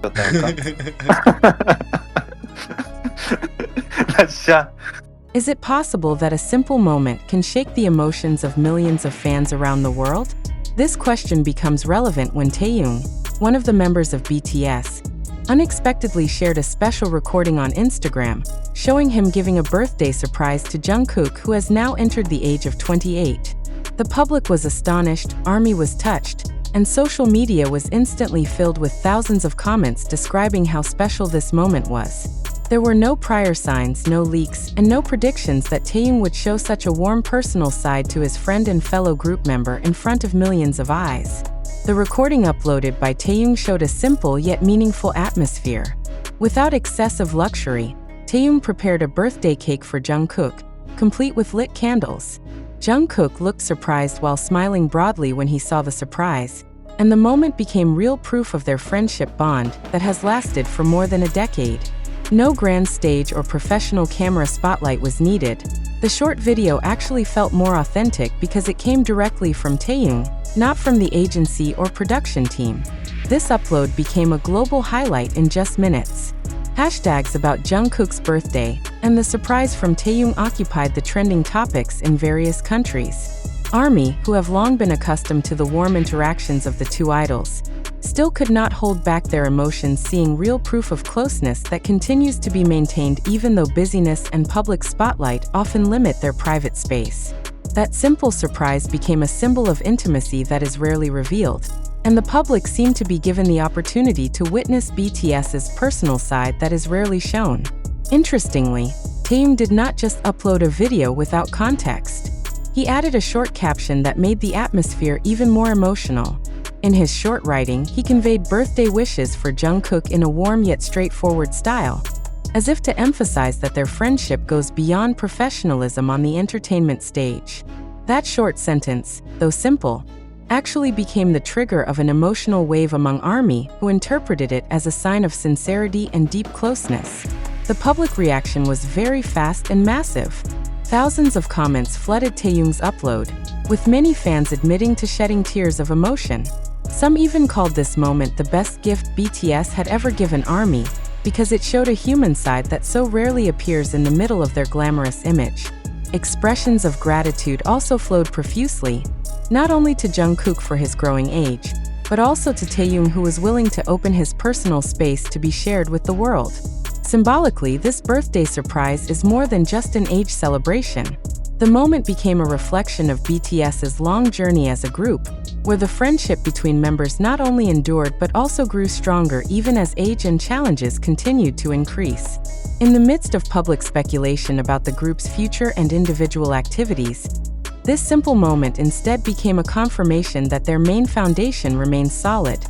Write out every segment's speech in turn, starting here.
였다 할까? 나 진짜 Is it possible that a simple moment can shake the emotions of millions of fans around the world? This question becomes relevant when Taehyung, one of the members of BTS, unexpectedly shared a special recording on Instagram, showing him giving a birthday surprise to Jungkook, who has now entered the age of 28. The public was astonished, ARMY was touched, and social media was instantly filled with thousands of comments describing how special this moment was. There were no prior signs, no leaks, and no predictions that Taehyung would show such a warm personal side to his friend and fellow group member in front of millions of eyes. The recording uploaded by Taehyung showed a simple yet meaningful atmosphere. Without excessive luxury, Taehyung prepared a birthday cake for Jungkook, complete with lit candles. Jungkook looked surprised while smiling broadly when he saw the surprise, and the moment became real proof of their friendship bond that has lasted for more than a decade. No grand stage or professional camera spotlight was needed. The short video actually felt more authentic because it came directly from Taehyung, not from the agency or production team. This upload became a global highlight in just minutes. Hashtags about Jungkook's birthday and the surprise from Taehyung occupied the trending topics in various countries. ARMY, who have long been accustomed to the warm interactions of the two idols, still could not hold back their emotions seeing real proof of closeness that continues to be maintained even though busyness and public spotlight often limit their private space. That simple surprise became a symbol of intimacy that is rarely revealed, and the public seemed to be given the opportunity to witness BTS's personal side that is rarely shown. Interestingly, Taehyung did not just upload a video without context. He added a short caption that made the atmosphere even more emotional. In his short writing, he conveyed birthday wishes for Jungkook in a warm yet straightforward style, as if to emphasize that their friendship goes beyond professionalism on the entertainment stage. That short sentence, though simple, actually became the trigger of an emotional wave among ARMY, who interpreted it as a sign of sincerity and deep closeness. The public reaction was very fast and massive. Thousands of comments flooded Taehyung's upload, with many fans admitting to shedding tears of emotion. Some even called this moment the best gift BTS had ever given ARMY, because it showed a human side that so rarely appears in the middle of their glamorous image. Expressions of gratitude also flowed profusely, not only to Jungkook for his growing age, but also to Taehyung, who was willing to open his personal space to be shared with the world. Symbolically, this birthday surprise is more than just an age celebration. The moment became a reflection of BTS's long journey as a group, where the friendship between members not only endured but also grew stronger even as age and challenges continued to increase. In the midst of public speculation about the group's future and individual activities, this simple moment instead became a confirmation that their main foundation remains solid.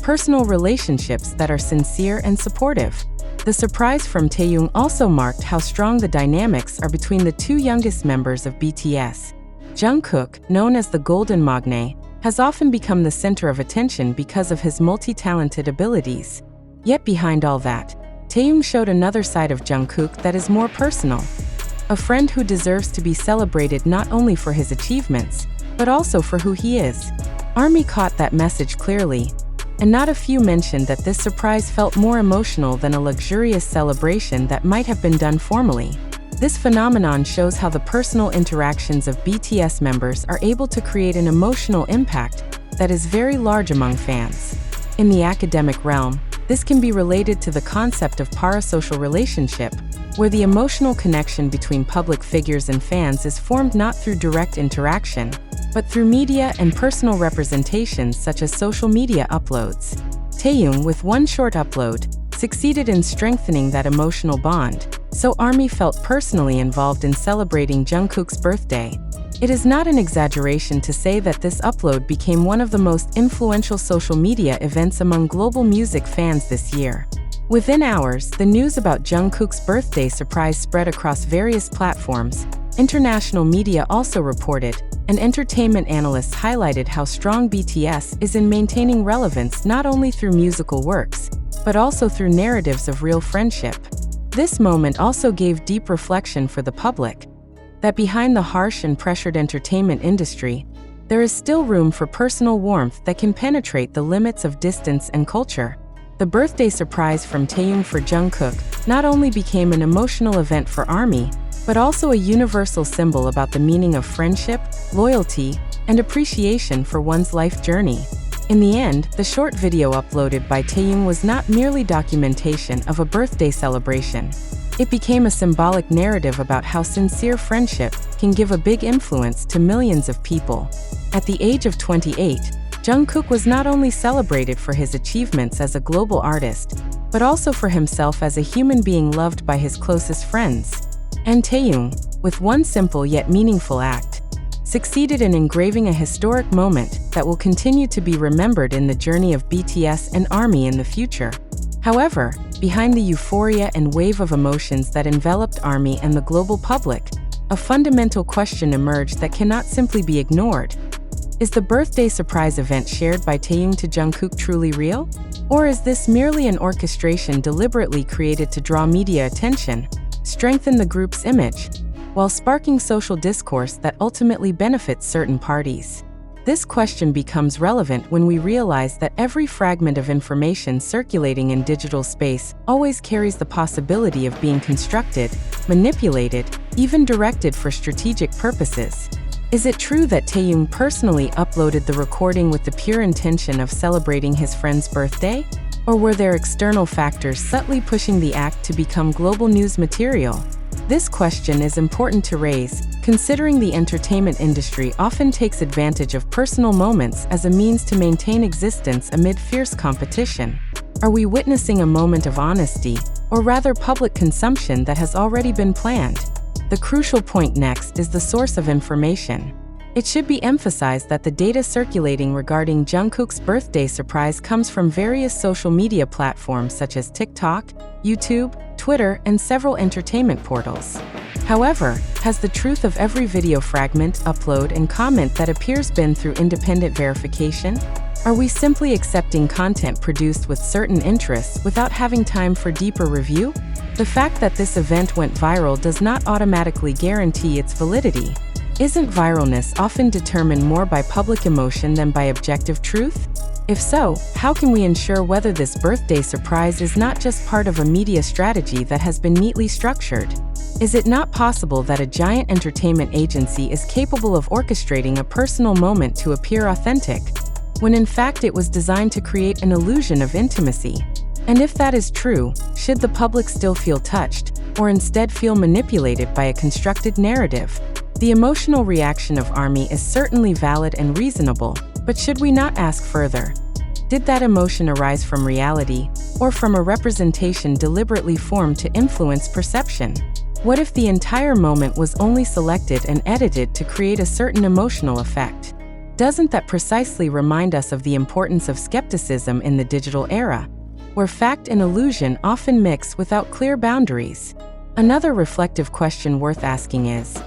Personal relationships that are sincere and supportive. The surprise from Taehyung also marked how strong the dynamics are between the two youngest members of BTS. Jungkook, known as the Golden Magne, has often become the center of attention because of his multi-talented abilities. Yet behind all that, Taehyung showed another side of Jungkook that is more personal. A friend who deserves to be celebrated not only for his achievements, but also for who he is. ARMY caught that message clearly, and not a few mentioned that this surprise felt more emotional than a luxurious celebration that might have been done formally. This phenomenon shows how the personal interactions of BTS members are able to create an emotional impact that is very large among fans. In the academic realm, this can be related to the concept of parasocial relationship, where the emotional connection between public figures and fans is formed not through direct interaction, but through media and personal representations such as social media uploads. Taehyung, with one short upload, succeeded in strengthening that emotional bond, so ARMY felt personally involved in celebrating Jungkook's birthday. It is not an exaggeration to say that this upload became one of the most influential social media events among global music fans this year. Within hours, the news about Jungkook's birthday surprise spread across various platforms. International media also reported, and entertainment analysts highlighted how strong BTS is in maintaining relevance not only through musical works, but also through narratives of real friendship. This moment also gave deep reflection for the public, that behind the harsh and pressured entertainment industry, there is still room for personal warmth that can penetrate the limits of distance and culture. the birthday surprise from Taehyung for Jungkook not only became an emotional event for ARMY, but also a universal symbol about the meaning of friendship, loyalty, and appreciation for one's life journey. In the end, the short video uploaded by Taehyung was not merely documentation of a birthday celebration. It became a symbolic narrative about how sincere friendship can give a big influence to millions of people. At the age of 28, Jungkook was not only celebrated for his achievements as a global artist, but also for himself as a human being loved by his closest friends. And Taehyung, with one simple yet meaningful act, succeeded in engraving a historic moment that will continue to be remembered in the journey of BTS and ARMY in the future. However, behind the euphoria and wave of emotions that enveloped ARMY and the global public, a fundamental question emerged that cannot simply be ignored. Is the birthday surprise event shared by Taehyung to Jungkook truly real? Or is this merely an orchestration deliberately created to draw media attention, strengthen the group's image, while sparking social discourse that ultimately benefits certain parties? This question becomes relevant when we realize that every fragment of information circulating in digital space always carries the possibility of being constructed, manipulated, even directed for strategic purposes. Is it true that Taehyung personally uploaded the recording with the pure intention of celebrating his friend's birthday? Or were there external factors subtly pushing the act to become global news material? This question is important to raise, considering the entertainment industry often takes advantage of personal moments as a means to maintain existence amid fierce competition. Are we witnessing a moment of honesty, or rather public consumption that has already been planned? The crucial point next is the source of information. It should be emphasized that the data circulating regarding Jungkook's birthday surprise comes from various social media platforms such as TikTok, YouTube, Twitter, and several entertainment portals. However, has the truth of every video fragment, upload, and comment that appears been through independent verification? Are we simply accepting content produced with certain interests without having time for deeper review? The fact that this event went viral does not automatically guarantee its validity. Isn't viralness often determined more by public emotion than by objective truth? If so, how can we ensure whether this birthday surprise is not just part of a media strategy that has been neatly structured? Is it not possible that a giant entertainment agency is capable of orchestrating a personal moment to appear authentic, when in fact it was designed to create an illusion of intimacy? And if that is true, should the public still feel touched, or instead feel manipulated by a constructed narrative? The emotional reaction of ARMY is certainly valid and reasonable, but should we not ask further? Did that emotion arise from reality, or from a representation deliberately formed to influence perception? What if the entire moment was only selected and edited to create a certain emotional effect? Doesn't that precisely remind us of the importance of skepticism in the digital era, where fact and illusion often mix without clear boundaries? Another reflective question worth asking is,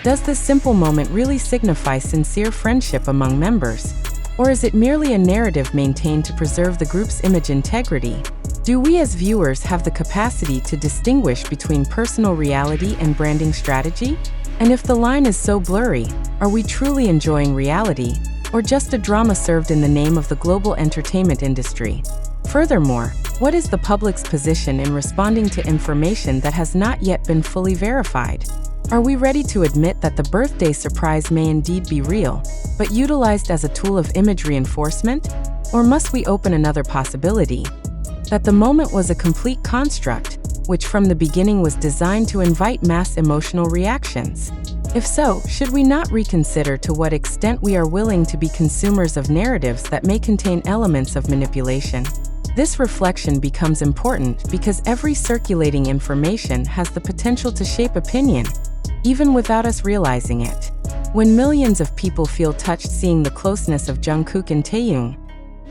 does this simple moment really signify sincere friendship among members? Or is it merely a narrative maintained to preserve the group's image integrity? Do we as viewers have the capacity to distinguish between personal reality and branding strategy? And if the line is so blurry, are we truly enjoying reality, or just a drama served in the name of the global entertainment industry? Furthermore, what is the public's position in responding to information that has not yet been fully verified? Are we ready to admit that the birthday surprise may indeed be real, but utilized as a tool of image reinforcement? Or must we open another possibility? That the moment was a complete construct, which from the beginning was designed to invite mass emotional reactions? If so, should we not reconsider to what extent we are willing to be consumers of narratives that may contain elements of manipulation? This reflection becomes important because every circulating information has the potential to shape opinion, even without us realizing it. When millions of people feel touched seeing the closeness of Jungkook and Taehyung,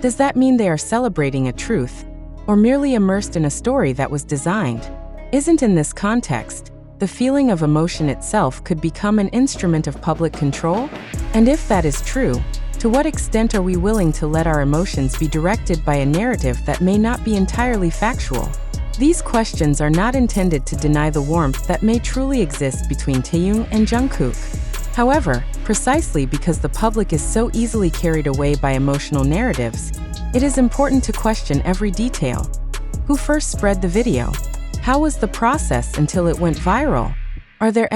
does that mean they are celebrating a truth, or merely immersed in a story that was designed? Isn't in this context, the feeling of emotion itself could become an instrument of public control? And if that is true, to what extent are we willing to let our emotions be directed by a narrative that may not be entirely factual? These questions are not intended to deny the warmth that may truly exist between Taehyung and Jungkook. However, precisely because the public is so easily carried away by emotional narratives, It is important to question every detail. Who first spread the video? How was the process until it went viral? Are there